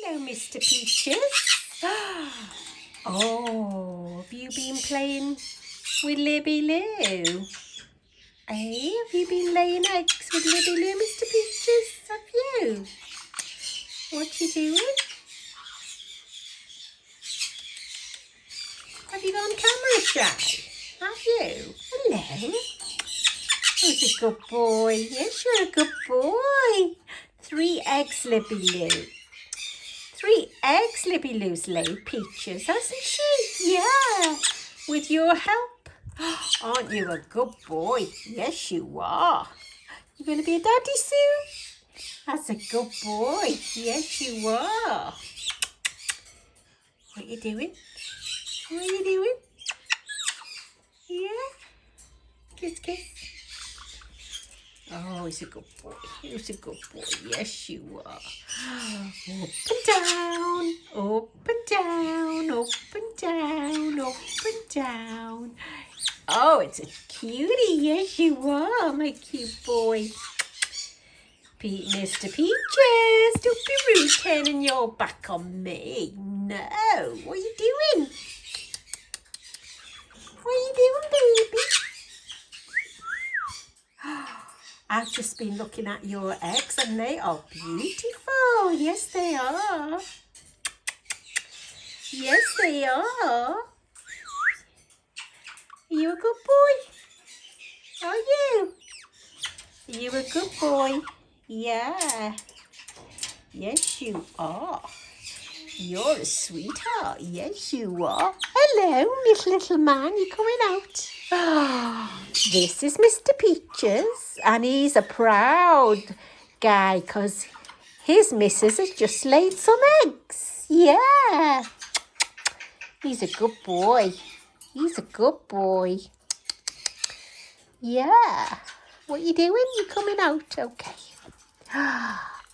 Hello, Mr. Peaches. Oh, have you been playing with Libby-loo? Hey, have you been laying eggs with Libby-loo Mr. Peaches? Have you? What you doing? Have you gone camera shy? Have you? Hello. Who's a good boy? Yes, you're a good boy. 3 eggs, Libby-loo. 3 eggs Libby-loo's laid, Peaches, hasn't she? Yeah, with your help. Aren't you a good boy? Yes, you are. You going to be a daddy soon? That's a good boy. Yes, you are. What are you doing? What are you doing? Yeah? Kiss, kiss. Oh, he's a good boy. He's a good boy. Yes, you are. Up and down, up and down, up and down, up and down. Oh, it's a cutie. Yes, you are, my cute boy. Mr. Peaches, don't be rude turning your back on me. No. What are you doing? What are you doing, baby? I've just been looking at your eggs and they are beautiful. Yes, they are. Yes, they are. Are you a good boy? Are you? Are you a good boy? Yeah. Yes, you are. You're a sweetheart. Yes, you are. Hello, Miss Little Man. You coming out? This is Mr. Peaches, and he's a proud guy because his missus has just laid some eggs. Yeah. He's a good boy. He's a good boy. Yeah. What you doing? You coming out? Okay.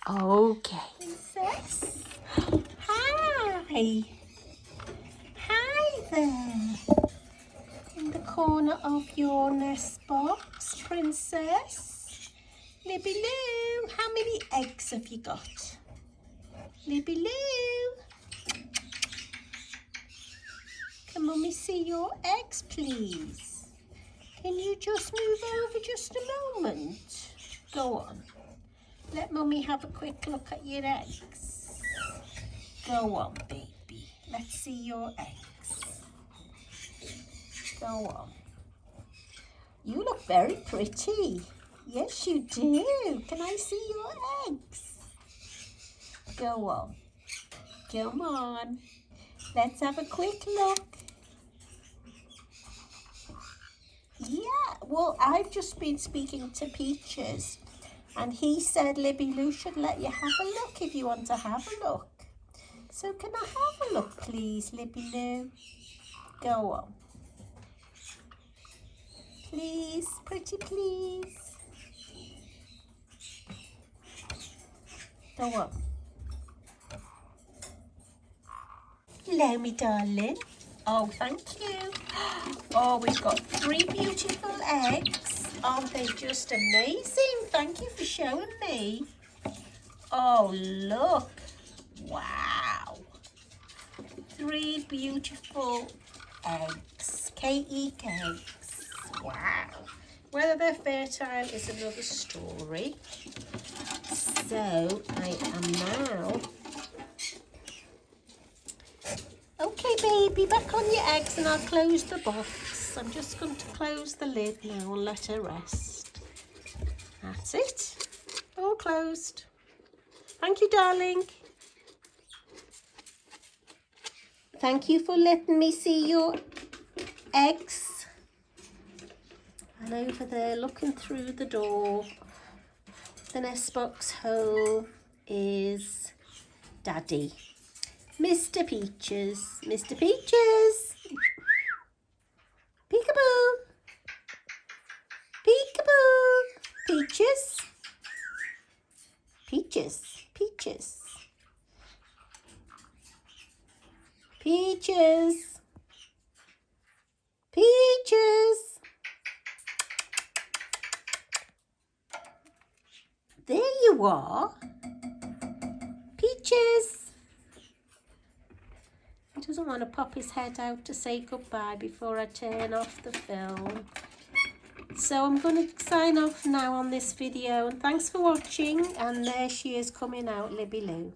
Okay. Princess. Hi. Hi there. In the corner of your nest box, Princess. Libby-loo, how many eggs have you got? Libby-loo. Can Mummy see your eggs, please? Can you just move over just a moment? Go on. Let Mummy have a quick look at your eggs. Go on, baby. Let's see your eggs. Go on. You look very pretty. Yes, you do. Can I see your eggs? Go on. Come on. Let's have a quick look. Yeah, well, I've just been speaking to Peaches and he said Libby-loo should let you have a look if you want to have a look. So can I have a look, please, Libby-loo? Go on. Please, pretty please. Go on. Hello, me darling. Oh, thank you. Oh, we've got 3 beautiful eggs. Aren't they just amazing? Thank you for showing me. Oh, look. Wow. 3 beautiful eggs. Caique eggs. Wow. Whether they're fertile is another story. So, I am now... Okay, baby, back on your eggs and I'll close the box. I'm just going to close the lid now and let her rest. That's it. All closed. Thank you, darling. Thank you for letting me see your eggs. And over there, looking through the door, the nest box hole is Daddy. Mr. Peaches. Mr. Peaches. Peekaboo. Peekaboo. Peaches. Peaches. Peaches. Peaches. Peaches. There you are. Peaches. doesn't want to pop his head out to say goodbye before I turn off the film. So I'm going to sign off now on this video, and thanks for watching. And there she is coming out, Libby-loo.